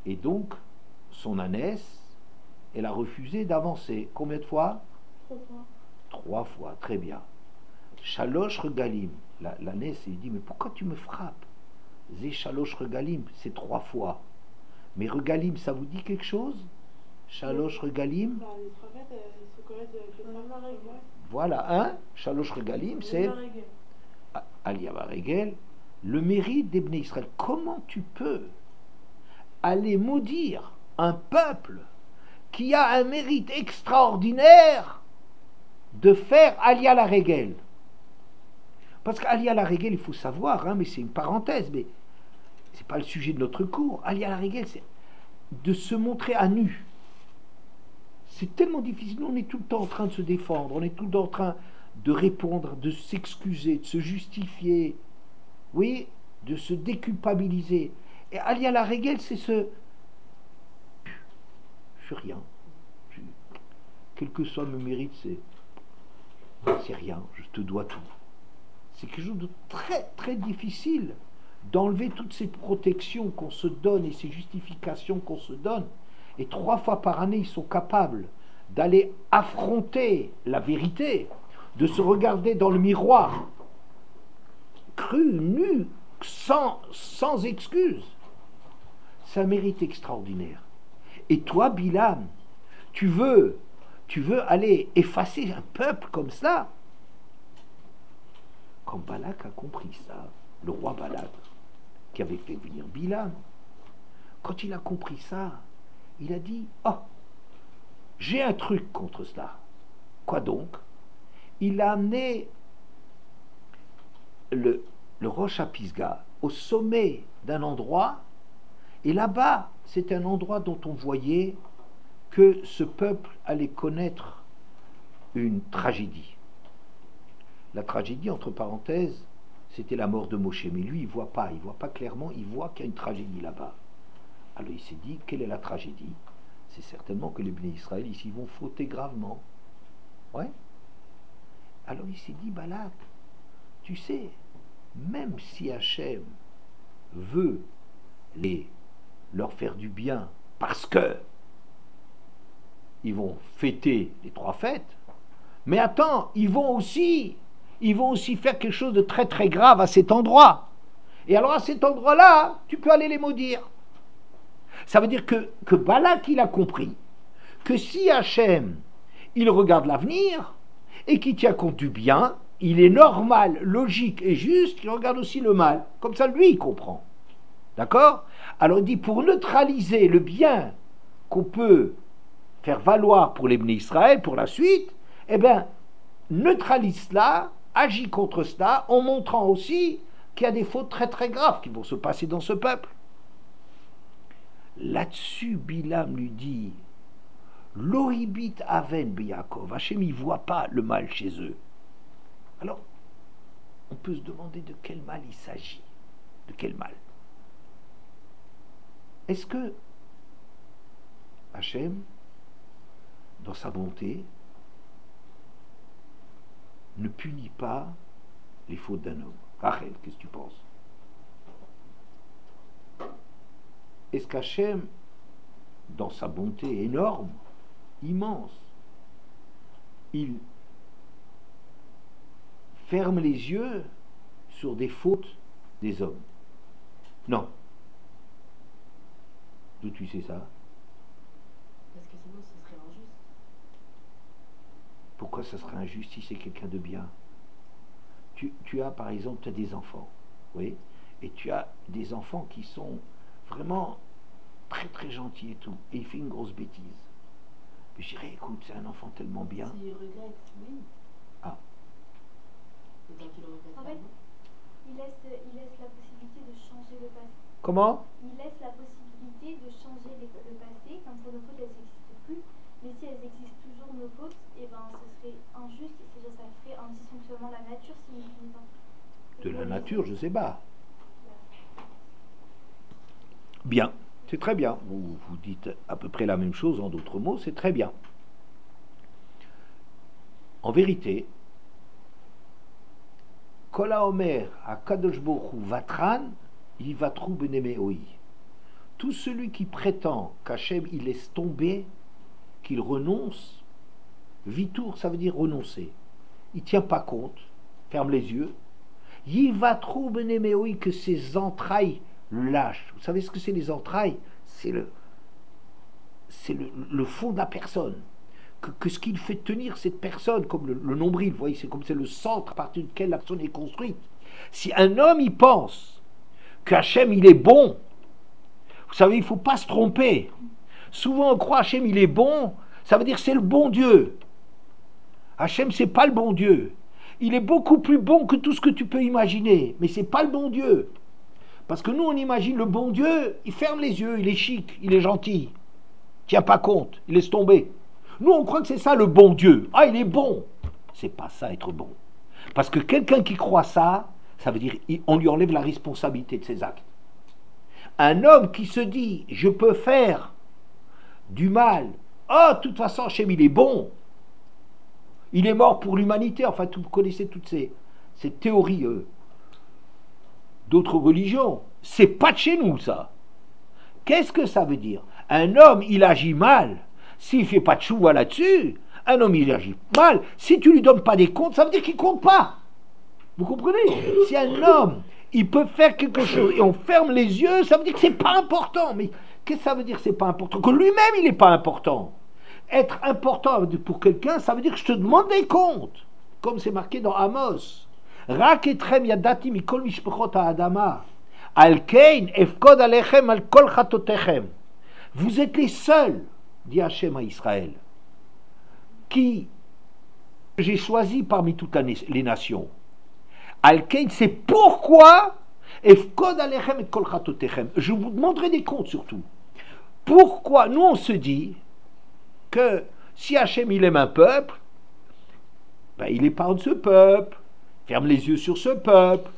et donc son ânesse, elle a refusé d'avancer. Combien de fois? 3 fois. 3 fois, très bien. Shalosh regalim, l'ânesse, elle dit, mais pourquoi tu me frappes? Zé shalosh regalim, c'est 3 fois. Mais regalim, ça vous dit quelque chose? Shalosh Regalim. Bah, les trois fêtes, se connaissent avec les femmes. Voilà, un. Shalosh Regalim, c'est Aliyah Regel, le mérite des Bnei Israël. Comment tu peux aller maudire un peuple qui a un mérite extraordinaire de faire Aliyah la Regel? Parce qu'Aliyah la Regel, il faut savoir, mais c'est une parenthèse, mais c'est pas le sujet de notre cours. Aliyah la Regel, c'est de se montrer à nu. C'est tellement difficile. Nous, on est tout le temps en train de se défendre, on est tout le temps en train de répondre, de s'excuser, de se justifier, oui, de se déculpabiliser. Et Aliyah la Regel, c'est ce... Je suis rien. Quel que soit mes mérites, c'est rien. Je te dois tout. C'est quelque chose de très, très difficile d'enlever toutes ces protections qu'on se donne et ces justifications qu'on se donne. Et 3 fois par année, ils sont capables d'aller affronter la vérité, de se regarder dans le miroir, cru, nu, sans excuse. C'est un mérite extraordinaire. Et toi, Bilam, tu veux aller effacer un peuple comme ça? Quand Balak a compris ça, le roi Balak, qui avait fait venir Bilam, quand il a compris ça, il a dit, oh, j'ai un truc contre cela. Quoi donc? Il a amené le Rosh Pisga au sommet d'un endroit, et là-bas, c'est un endroit dont on voyait que ce peuple allait connaître une tragédie. La tragédie, entre parenthèses, c'était la mort de Moshe. Mais lui, il voit pas clairement, il voit qu'il y a une tragédie là-bas. Alors il s'est dit, quelle est la tragédie? C'est certainement que les Bnei Israël ici vont fauter gravement. Ouais. Alors il s'est dit, Balak, tu sais, même si Hachem veut leur faire du bien parce que ils vont fêter les 3 fêtes, mais attends, ils vont aussi faire quelque chose de très très grave à cet endroit. Et alors à cet endroit-là, tu peux aller les maudire. Ça veut dire que Balak, il a compris que si Hachem, il regarde l'avenir et qu'il tient compte du bien, il est normal, logique et juste qu'il regarde aussi le mal. Comme ça, lui, il comprend. D'accord? Alors il dit, pour neutraliser le bien qu'on peut faire valoir pour les Bnei Israël, pour la suite, eh bien, neutralise cela, agit contre cela, en montrant aussi qu'il y a des fautes très très graves qui vont se passer dans ce peuple. Là-dessus, Bilam lui dit, Lohibit aven biyakov, Hachem, il ne voit pas le mal chez eux. Alors, on peut se demander de quel mal il s'agit. De quel mal? Est-ce que Hachem, dans sa bonté, ne punit pas les fautes d'un homme? Rachel, qu'est-ce que tu penses? Est-ce qu'Hachem, dans sa bonté énorme, immense, il ferme les yeux sur des fautes des hommes? Non. D'où tu sais ça? Parce que sinon ce serait injuste. Pourquoi ça serait injuste si c'est quelqu'un de bien? Tu as par exemple, tu as des enfants, oui, et tu as des enfants qui sont vraiment très très gentils et tout, et il fait une grosse bêtise. Mais je dirais, écoute, c'est un enfant tellement bien. S'il regrette, oui. Ah. Et tant qu'il regrette En pas, fait, non. il laisse la possibilité de changer le passé. Comment? Il laisse la possibilité de changer le passé, comme ça nos fautes elles n'existent plus. Mais si elles existent toujours nos fautes, et ben ce serait injuste, c'est-à-dire ça ferait un dysfonctionnement de la nature s'il ne punit pas. De la nature, je sais pas. Bien, c'est très bien. Vous dites à peu près la même chose en d'autres mots, c'est très bien. En vérité, Kola Omer à Kadosh Baruch Hu Vatran, Yivatru Benemeoi. Tout celui qui prétend qu'Hachem il laisse tomber, qu'il renonce, Vitour, ça veut dire renoncer. Il ne tient pas compte, ferme les yeux. Yivatru Benemeoi, que ses entrailles lâchent. Vous savez ce que c'est les entrailles? C'est c'est le fond de la personne. Que ce qui fait tenir cette personne, comme le nombril, vous voyez, c'est comme c'est le centre à partir duquel la personne est construite. Si un homme y pense qu'Hachem il est bon, vous savez, il ne faut pas se tromper. Souvent on croit Hachem il est bon, ça veut dire que c'est le bon Dieu. Hachem c'est pas le bon Dieu. Il est beaucoup plus bon que tout ce que tu peux imaginer, mais c'est pas le bon Dieu. Parce que nous on imagine le bon Dieu, il ferme les yeux, il est chic, il est gentil, il tient pas compte, il laisse tomber. Nous on croit que c'est ça le bon Dieu. Ah il est bon. C'est pas ça être bon. Parce que quelqu'un qui croit ça, ça veut dire on lui enlève la responsabilité de ses actes. Un homme qui se dit je peux faire du mal, oh de toute façon Hachem il est bon, il est mort pour l'humanité, enfin vous connaissez toutes ces théories d'autres religions, c'est pas de chez nous ça. Qu'est-ce que ça veut dire? Un homme il agit mal, s'il fait pas de chouva là-dessus, un homme il agit mal, si tu lui donnes pas des comptes, ça veut dire qu'il compte pas. Vous comprenez? Si un homme il peut faire quelque chose et on ferme les yeux, ça veut dire que c'est pas important. Mais qu'est-ce que ça veut dire que c'est pas important? Que lui-même il n'est pas important. Être important pour quelqu'un, ça veut dire que je te demande des comptes, comme c'est marqué dans Amos. Rak etrem yadati mikol mishpachot ha'adama al-kein efkod alechem al kol chatotechem. Vous êtes les seuls, dit Hachem à Israël, qui j'ai choisi parmi toutes les nations. Al-kein, c'est pourquoi efkod alechem et kol chatotechem. Je vous demanderai des comptes surtout. Pourquoi nous on se dit que si Hachem il aime un peuple, ben, il épargne ce peuple, ferme les yeux sur ce peuple,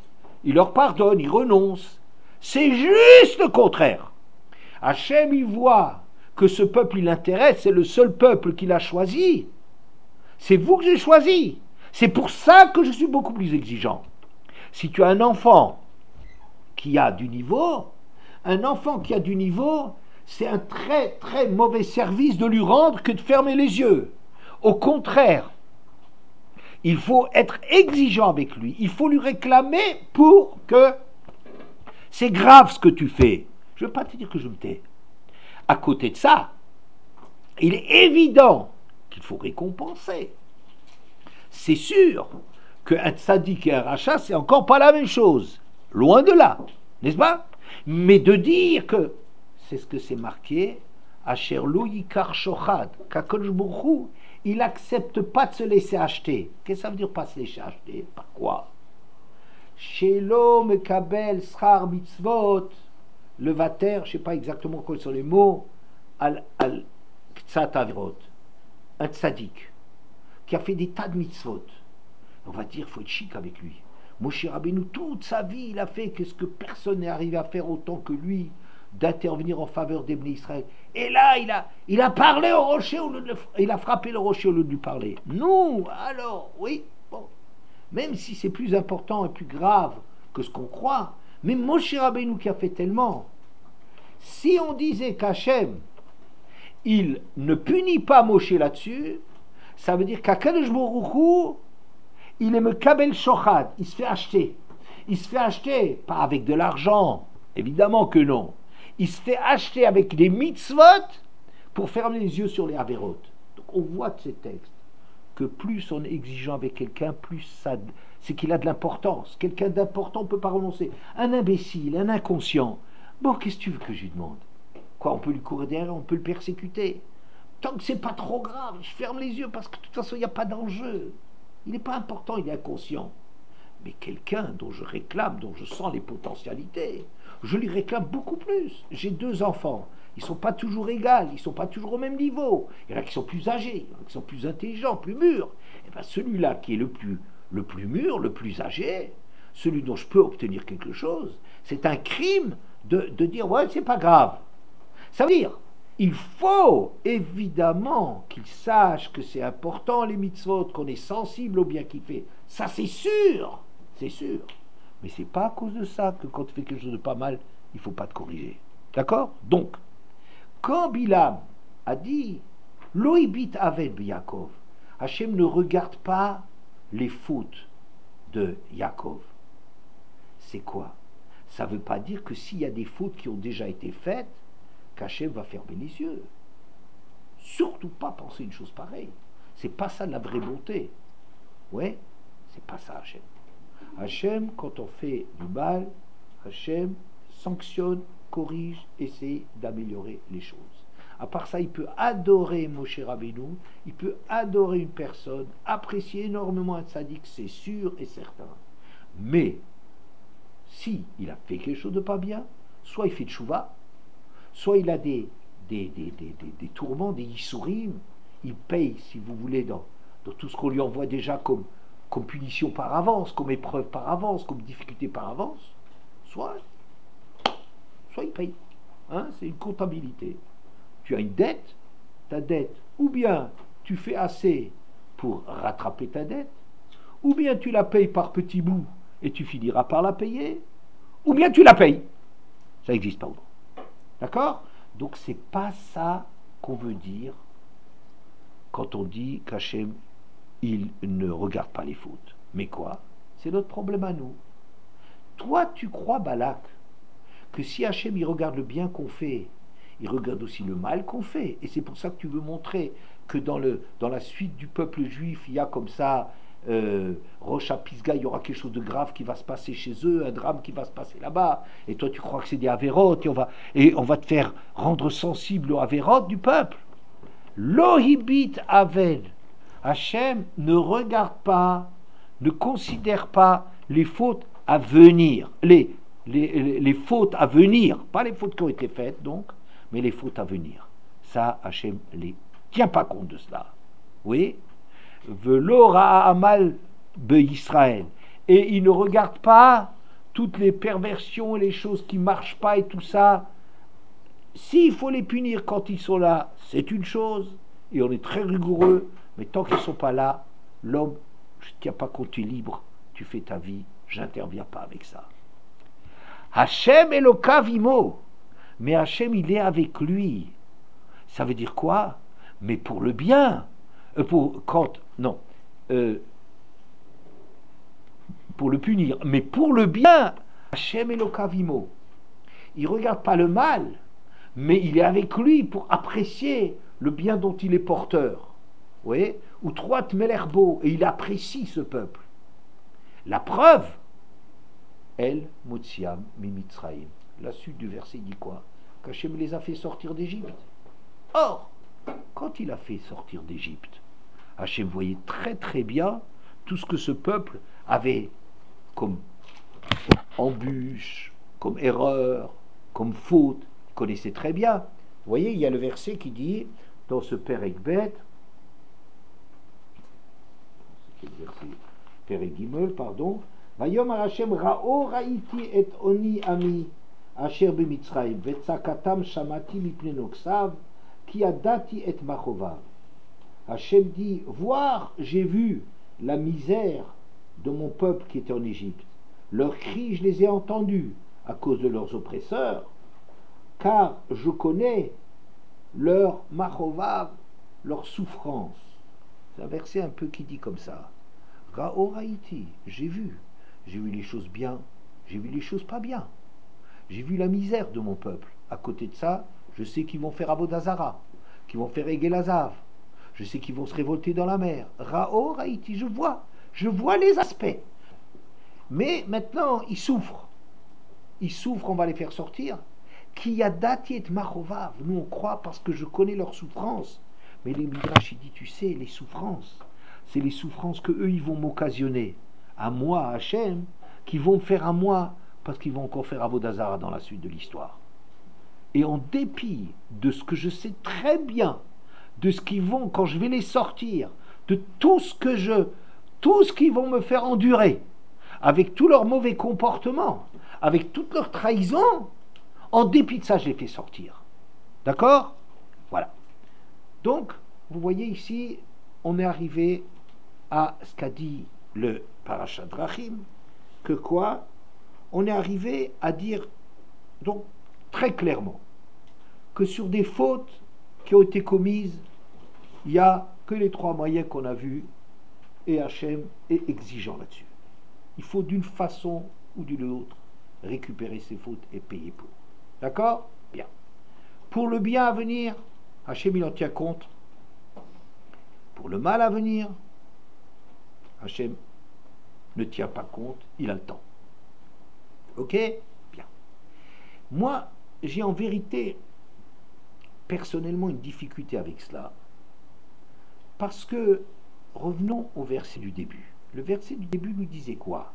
il leur pardonne, il renonce. C'est juste le contraire. Hachem il voit que ce peuple il l'intéresse, c'est le seul peuple qu'il a choisi. C'est vous que j'ai choisi. C'est pour ça que je suis beaucoup plus exigeant. Si tu as un enfant qui a du niveau, c'est un très très mauvais service de lui rendre que de fermer les yeux. Au contraire, il faut être exigeant avec lui. Il faut lui réclamer pour que c'est grave ce que tu fais. Je ne veux pas te dire que je me tais. À côté de ça, il est évident qu'il faut récompenser. C'est sûr qu'un tzaddik et un rachat, c'est encore pas la même chose. Loin de là, n'est-ce pas? Mais de dire que c'est ce que c'est marqué, Asher lo yikar shochad, qu'Akadosh Baruch Hu, il n'accepte pas de se laisser acheter. Qu'est-ce que ça veut dire pas se laisser acheter? Par quoi? Shelo mekabel schar mitzvot, le vater, je ne sais pas exactement quels sont les mots, al ktsat avirot, un tzaddik, qui a fait des tas de mitzvot. On va dire, il faut être chic avec lui. Moshe Rabbeinu, toute sa vie, il a fait ce que personne n'est arrivé à faire autant que lui, d'intervenir en faveur des Bnei Israël. Et là, il a parlé au rocher, il a frappé le rocher au lieu de lui parler. Nous, alors, oui, bon, même si c'est plus important et plus grave que ce qu'on croit, mais Moshe Rabbeinu qui a fait tellement, si on disait qu'Hachem, il ne punit pas Moshe là-dessus, ça veut dire qu'Akadosh Baruch Hu, il est mekabel shochad, il se fait acheter. Il se fait acheter, pas avec de l'argent, évidemment que non. Il se fait acheter avec des mitzvot pour fermer les yeux sur les avérotes. Donc on voit de ces textes que plus on est exigeant avec quelqu'un, plus ça, c'est qu'il a de l'importance. Quelqu'un d'important, on ne peut pas renoncer. Un imbécile, un inconscient, bon, qu'est-ce que tu veux que je lui demande? Quoi, on peut lui courir derrière, on peut le persécuter. Tant que c'est pas trop grave, je ferme les yeux parce que de toute façon, il n'y a pas d'enjeu. Il n'est pas important, il est inconscient. Mais quelqu'un dont je réclame, dont je sens les potentialités, je lui réclame beaucoup plus. J'ai 2 enfants, ils ne sont pas toujours égaux, ils ne sont pas toujours au même niveau. Il y en a qui sont plus âgés, il y en a qui sont plus intelligents, plus mûrs. Et bien celui-là qui est le plus mûr, le plus âgé, celui dont je peux obtenir quelque chose, c'est un crime de dire ouais, c'est pas grave. Ça veut dire, il faut évidemment qu'il sache que c'est important les mitzvot, qu'on est sensible au bien qu'il fait. Ça c'est sûr. Mais c'est pas à cause de ça que quand tu fais quelque chose de pas mal, il faut pas te corriger. D'accord? Donc, quand Bilam a dit Loïbit Aved Yaakov, Hachem ne regarde pas les fautes de Yaakov. C'est quoi? Ça ne veut pas dire que s'il y a des fautes qui ont déjà été faites, qu'Hachem va fermer les yeux. surtout pas penser une chose pareille. C'est pas ça la vraie bonté. Ouais, c'est pas ça Hachem. Hachem, quand on fait du mal, Hachem sanctionne, corrige, essaie d'améliorer les choses. À part ça, il peut adorer Moshe Rabbeinu, il peut adorer une personne, apprécier énormément un tzaddik, c'est sûr et certain. Mais, si il a fait quelque chose de pas bien, soit il fait tchouva, soit il a des tourments, des yissourim, il paye, si vous voulez, dans tout ce qu'on lui envoie déjà comme punition par avance, comme épreuve par avance, comme difficulté par avance, soit il paye. Hein, c'est une comptabilité. Tu as une dette, ta dette, ou bien tu fais assez pour rattraper ta dette, ou bien tu la payes par petits bouts et tu finiras par la payer, ou bien tu la payes. Ça n'existe pas. D'accord? Donc c'est pas ça qu'on veut dire quand on dit qu'Hachem il ne regarde pas les fautes. Mais quoi? C'est notre problème à nous. Toi tu crois, Balak, que si Hachem il regarde le bien qu'on fait, il regarde aussi le mal qu'on fait. Et c'est pour ça que tu veux montrer que dans la suite du peuple juif, il y a comme ça Rosh Pisga, il y aura quelque chose de grave qui va se passer chez eux, un drame qui va se passer là-bas. Et toi tu crois que c'est des Averot, et on va te faire rendre sensible aux Averot du peuple. Lohibit Avel. Hachem ne regarde pas, ne considère pas les fautes à venir. Les fautes à venir, pas les fautes qui ont été faites donc, mais les fautes à venir. Ça, Hachem ne tient pas compte de cela. Oui. Velo Ra'amal Israël. Et il ne regarde pas toutes les perversions et les choses qui ne marchent pas et tout ça. S'il faut les punir quand ils sont là, c'est une chose, et on est très rigoureux, mais tant qu'ils ne sont pas là, l'homme, je ne tiens pas compte, tu es libre, tu fais ta vie, j'interviens pas avec ça. Hachem Elokav Imo, mais Hachem il est avec lui. Ça veut dire quoi? Mais pour le bien. Pour le punir, mais pour le bien. Hachem Elokav Imo. Il ne regarde pas le mal, mais il est avec lui pour apprécier le bien dont il est porteur. Vous voyez? Ou Troat Melerbo, et il apprécie ce peuple. La preuve, El Motziam Mimitzraim. La suite du verset dit quoi? Qu'Hachem les a fait sortir d'Égypte. Or, quand il a fait sortir d'Égypte, Hachem voyait très très bien tout ce que ce peuple avait comme embûche, comme erreur, comme faute, il connaissait très bien. Vous voyez, il y a le verset qui dit, dans ce Perek Bet, c'est le verset Perek Gimel, pardon, Vayom Hashem Ra'o Ra'iti et Oni Ami Asher B'Mitzrayim Vetzakatam Shamati Mipnei Noksav Ki Adati et Machovav. Hachem dit, voir, j'ai vu la misère de mon peuple qui était en Égypte. Leurs cris, je les ai entendus à cause de leurs oppresseurs, car je connais leur machovav, leur souffrance. C'est un verset un peu qui dit comme ça. Ra'oraiti, j'ai vu les choses bien, j'ai vu les choses pas bien. J'ai vu la misère de mon peuple. À côté de ça, je sais qu'ils vont faire Avodazara, qu'ils vont faire Egelazav. Je sais qu'ils vont se révolter dans la mer. Ra'oraiti, je vois les aspects. Mais maintenant, ils souffrent. Ils souffrent, on va les faire sortir. Qui a dati et machovav. Nous, on croit parce que je connais leur souffrance. Mais les Midrash, il dit, tu sais, les souffrances, c'est les souffrances que eux, ils vont m'occasionner. À moi, à Hachem, qui vont me faire à moi, parce qu'ils vont encore faire Avodazara dans la suite de l'histoire. Et en dépit de ce que je sais très bien, de ce qu'ils vont, quand je vais les sortir, de tout ce qu'ils vont me faire endurer, avec tous leurs mauvais comportements, avec toute leur trahison, en dépit de ça, je les fais sortir. D'accord? Voilà. Donc, vous voyez ici, on est arrivé à ce qu'a dit le Parashat Drachim, que quoi? On est arrivé à dire, donc, très clairement, que sur des fautes qui ont été commises, il n'y a que les trois moyens qu'on a vus, et Hachem est exigeant là-dessus. Il faut d'une façon ou d'une autre récupérer ses fautes et payer pour. D'accord? Bien. Pour le bien à venir, Hachem il en tient compte pour le mal à venir, Hachem ne tient pas compte, il a le temps. Ok? Bien. Moi, j'ai en vérité, personnellement, une difficulté avec cela. Parce que, revenons au verset du début. Le verset du début nous disait quoi?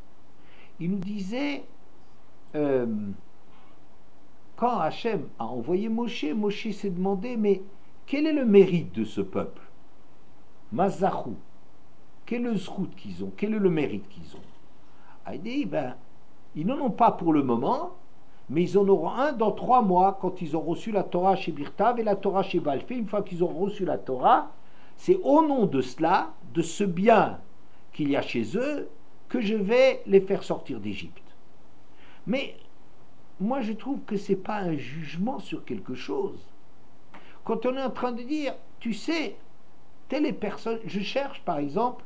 Il nous disait, quand Hachem a envoyé Moshe, Moshe s'est demandé, mais quel est le mérite de ce peuple? Mazachou. Quel est le zrout qu'ils ont? Quel est le mérite qu'ils ont? Il dit, ils n'en ont pas pour le moment, mais ils en auront un dans 3 mois, quand ils ont reçu la Torah chez Birtav et la Torah chez Balfé. Une fois qu'ils ont reçu la Torah, c'est au nom de cela, de ce bien qu'il y a chez eux, que je vais les faire sortir d'Égypte. Mais moi, je trouve que ce n'est pas un jugement sur quelque chose. Quand on est en train de dire, tu sais, telle est personne, je cherche par exemple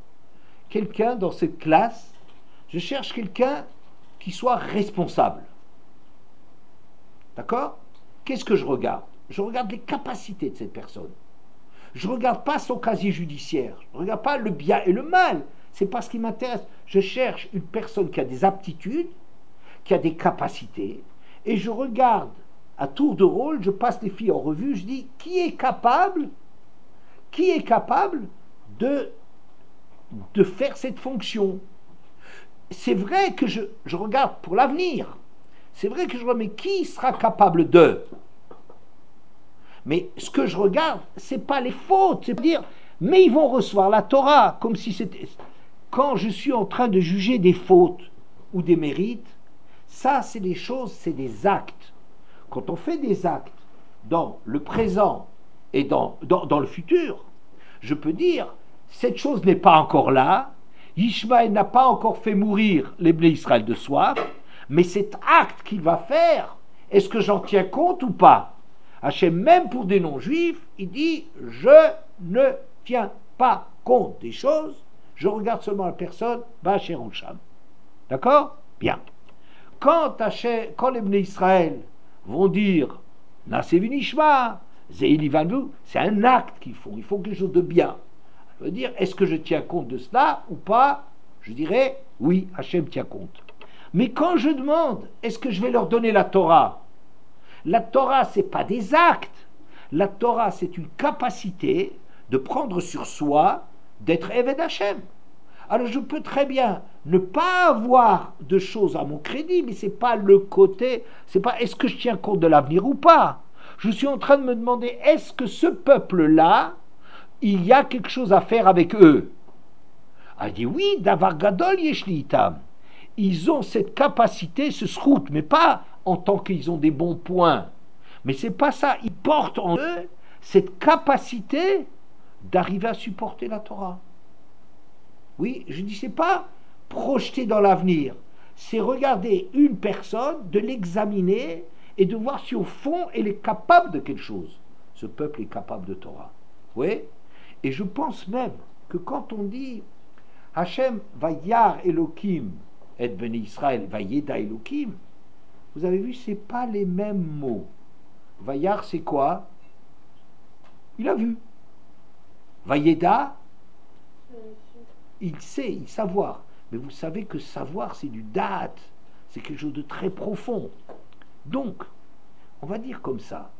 quelqu'un dans cette classe, je cherche quelqu'un qui soit responsable. D'accord? Qu'est-ce que je regarde? Je regarde les capacités de cette personne. Je ne regarde pas son casier judiciaire. Je ne regarde pas le bien et le mal. Ce n'est pas ce qui m'intéresse. Je cherche une personne qui a des aptitudes, qui a des capacités, et je regarde à tour de rôle, je passe les filles en revue, je dis qui est capable de faire cette fonction. C'est vrai que je regarde pour l'avenir. C'est vrai que je regarde, mais qui sera capable de? Mais ce que je regarde, c'est pas les fautes, c'est dire, mais ils vont recevoir la Torah, comme si c'était... Quand je suis en train de juger des fautes ou des mérites, ça c'est des choses, c'est des actes. Quand on fait des actes dans le présent et dans le futur, je peux dire, cette chose n'est pas encore là, Ishmaël n'a pas encore fait mourir les Bnei Israël de soif, mais cet acte qu'il va faire, est-ce que j'en tiens compte ou pas? Hachem, même pour des non-juifs, il dit, je ne tiens pas compte des choses, je regarde seulement la personne, Ba'asher Sham. D'accord? Bien. Quand les Bnei Israël vont dire, Naseh v'nishma, Ze'ili vanvu, c'est un acte qu'ils font, il faut quelque chose de bien. Je veux dire, est-ce que je tiens compte de cela ou pas? Je dirais, oui, Hachem tient compte. Mais quand je demande, est-ce que je vais leur donner la Torah? La Torah, ce n'est pas des actes. La Torah, c'est une capacité de prendre sur soi, d'être Eved Hachem. Alors je peux très bien ne pas avoir de choses à mon crédit, mais ce n'est pas le côté, c'est pas est-ce que je tiens compte de l'avenir ou pas. Je suis en train de me demander, est-ce que ce peuple-là, il y a quelque chose à faire avec eux? Elle dit oui, Davar Gadol Yeshli Itam. Ils ont cette capacité, ce srout, mais pas en tant qu'ils ont des bons points. Mais c'est pas ça. Ils portent en eux cette capacité d'arriver à supporter la Torah. Oui, je dis c'est pas projeter dans l'avenir. C'est regarder une personne, de l'examiner et de voir si au fond elle est capable de quelque chose. Ce peuple est capable de Torah. Oui. Et je pense même que quand on dit Hachem Vayar Elohim et Bnei Israël Vayeda Elohim, vous avez vu, c'est pas les mêmes mots. Vayar, c'est quoi? Il a vu. Vayeda, il sait, il savoir. Mais vous savez que savoir, c'est du date, c'est quelque chose de très profond. Donc, on va dire comme ça,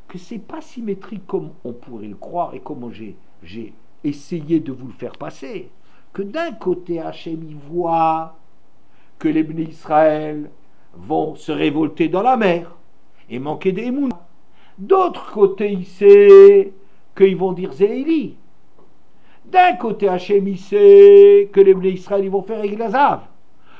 que c'est pas symétrique comme on pourrait le croire et comme j'ai essayé de vous le faire passer. Que d'un côté, Hachem y voit que les Bnei Israël vont se révolter dans la mer et manquer d'émouna. D'autre côté, il sait qu'ils vont dire Zéli. D'un côté, Hachem, il sait que les Bnei Israël ils vont faire Eglazav.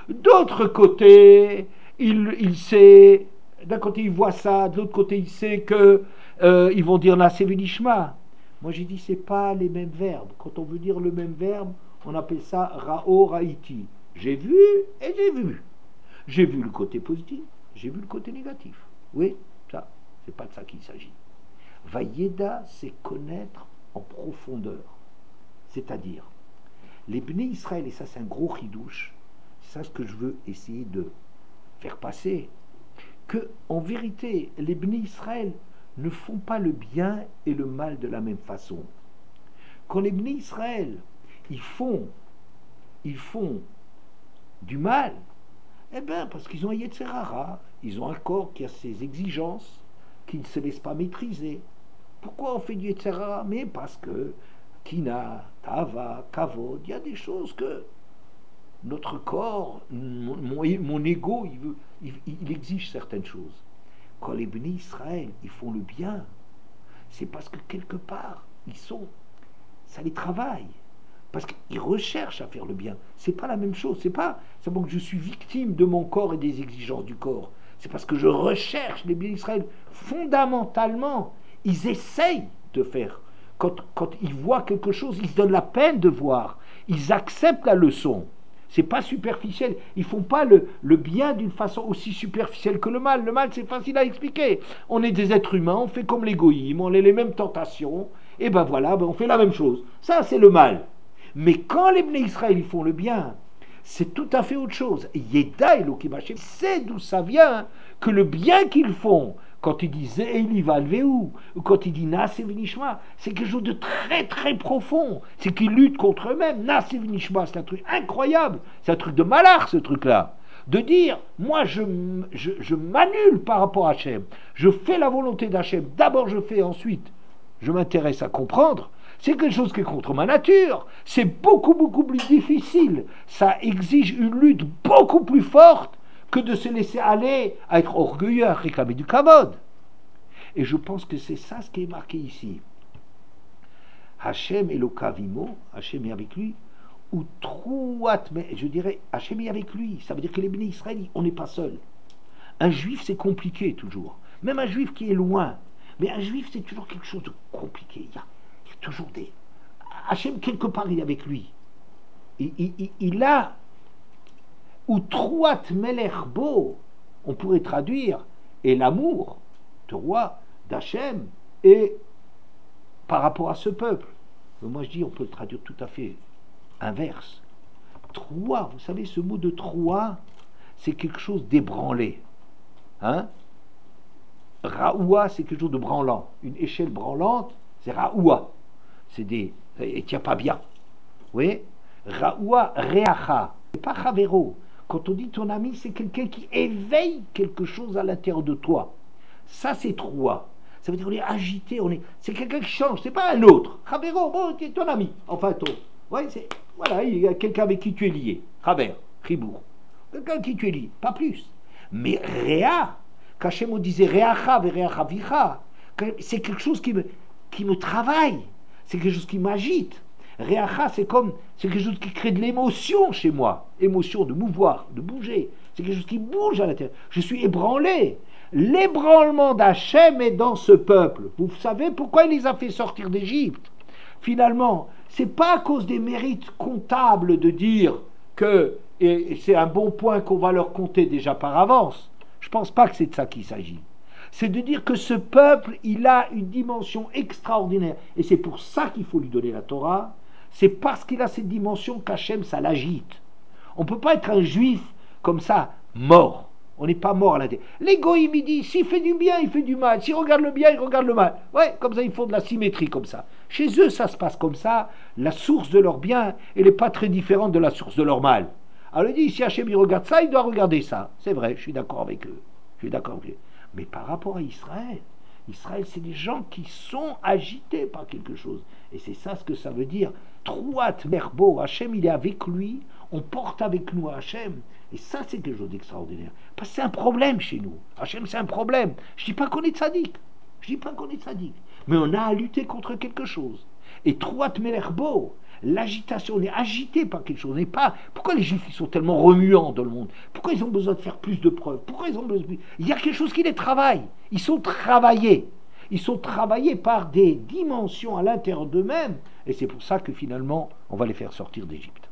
D'autre côté, il sait, d'un côté, il voit ça, de l'autre côté, il sait que ils vont dire Naseh v'nishma. Moi, j'ai dit, c'est pas les mêmes verbes. Quand on veut dire le même verbe, on appelle ça Ra'o Ra'iti. J'ai vu et j'ai vu. J'ai vu le côté positif, j'ai vu le côté négatif. Oui, ça, c'est pas de ça qu'il s'agit. Vayeda, c'est connaître en profondeur. C'est-à-dire, les Bnei Israël, et ça c'est un gros chidouche, c'est ça ce que je veux essayer de faire passer, que en vérité, les Bnei Israël ne font pas le bien et le mal de la même façon. quand les Bnei Israël, ils font du mal, eh bien, parce qu'ils ont un Yetzer Hara, ils ont un corps qui a ses exigences, qui ne se laisse pas maîtriser. Pourquoi on fait du Yetzer Hara? Mais parce que Tina, Tava, Kavod, il y a des choses que notre corps, mon ego, il exige certaines choses. Quand les Bnei Israël, ils font le bien, c'est parce que quelque part, ça les travaille. Parce qu'ils recherchent à faire le bien. C'est pas la même chose. C'est pas simplement que je suis victime de mon corps et des exigences du corps. C'est parce que je recherche. Les Bnei Israël, fondamentalement, ils essayent de faire. Quand ils voient quelque chose, ils se donnent la peine de voir. Ils acceptent la leçon. C'est pas superficiel. Ils font pas le bien d'une façon aussi superficielle que le mal. Le mal, c'est facile à expliquer. On est des êtres humains, on fait comme les goïms, on a les mêmes tentations, et ben voilà, on fait la même chose. Ça, c'est le mal. Mais quand les Bnei Israël ils font le bien, c'est tout à fait autre chose. Yeda Elokim Hashem, c'est d'où ça vient que le bien qu'ils font, quand ils disent Eli Valveu, ou quand ils disent Naaseh V'Nishma, c'est quelque chose de très très profond. C'est qu'ils luttent contre eux-mêmes. Naaseh V'Nishma, c'est un truc incroyable. C'est un truc de malard, ce truc-là. De dire, moi je m'annule par rapport à Hachem. Je fais la volonté d'Hachem. D'abord je fais, ensuite je m'intéresse à comprendre. C'est quelque chose qui est contre ma nature. C'est beaucoup, beaucoup plus difficile. Ça exige une lutte beaucoup plus forte que de se laisser aller à être orgueilleux, à réclamer du kavod. Et je pense que c'est ça ce qui est marqué ici. Hachem Elokavimo, Hachem est avec lui, ou Trouat, mais je dirais, Hachem est avec lui. Ça veut dire que les Bnei Israël, on n'est pas seul. Un juif, c'est compliqué toujours. Même un juif qui est loin. Mais un juif, c'est toujours quelque chose de compliqué. Il y a toujours des... Hachem, quelque part, il est avec lui. Il a... Ou Trouat Melerbo, on pourrait traduire, et l'amour de roi, d'Hachem, et par rapport à ce peuple. Mais moi, je dis, on peut le traduire tout à fait inverse. Trouat, vous savez, ce mot de Trouat, c'est quelque chose d'ébranlé. Hein? Raoua, c'est quelque chose de branlant. Une échelle branlante, c'est Raoua. C'est des... Et tient pas bien. Vous voyez? Raoua, Reacha. C'est pas Chavero. Quand on dit ton ami, c'est quelqu'un qui éveille quelque chose à l'intérieur de toi. Ça, c'est Troua. Ça veut dire qu'on est agité, c'est quelqu'un qui change, c'est pas un autre. Chavero, bon, tu es ton ami. Enfin, ouais, voilà, il y a quelqu'un avec qui tu es lié. Chaver, Chibour. Quelqu'un avec qui tu es lié, pas plus. Mais Réa, qu'Hachem disait Réacha, Réacha Vicha, c'est quelque chose qui me travaille. C'est quelque chose qui m'agite. Réacha, c'est quelque chose qui crée de l'émotion chez moi. Émotion de mouvoir, de bouger. C'est quelque chose qui bouge à l'intérieur. Je suis ébranlé. L'ébranlement d'Hachem est dans ce peuple. Vous savez pourquoi il les a fait sortir d'Égypte? Finalement, c'est pas à cause des mérites comptables de dire que, et c'est un bon point qu'on va leur compter déjà par avance. Je pense pas que c'est de ça qu'il s'agit. C'est de dire que ce peuple, il a une dimension extraordinaire. Et c'est pour ça qu'il faut lui donner la Torah. C'est parce qu'il a cette dimension qu'Hachem, ça l'agite. On ne peut pas être un juif comme ça, mort. On n'est pas mort à l'intérieur. L'égoïme, il dit, s'il fait du bien, il fait du mal. S'il regarde le bien, il regarde le mal. Ouais, comme ça, ils font de la symétrie comme ça. Chez eux, ça se passe comme ça. La source de leur bien, elle n'est pas très différente de la source de leur mal. Alors il dit, si Hachem, il regarde ça, il doit regarder ça. C'est vrai, je suis d'accord avec eux. Je suis d'accord avec eux. Mais par rapport à Israël, c'est des gens qui sont agités par quelque chose. Et c'est ça ce que ça veut dire. Trouat merbo, Hachem, il est avec lui. On porte avec nous Hachem. Et ça, c'est quelque chose d'extraordinaire. Parce que c'est un problème chez nous. Hachem, c'est un problème. Je ne dis pas qu'on est tzaddik. Mais on a à lutter contre quelque chose. Et Trouat merbo, l'agitation, on est agité par quelque chose. On n'est pas... Pourquoi les Juifs ils sont tellement remuants dans le monde? Pourquoi ils ont besoin de faire plus de preuves? Pourquoi ils ont besoin de... Il y a quelque chose qui les travaille. Ils sont travaillés. Ils sont travaillés par des dimensions à l'intérieur d'eux-mêmes. Et c'est pour ça que finalement, on va les faire sortir d'Égypte.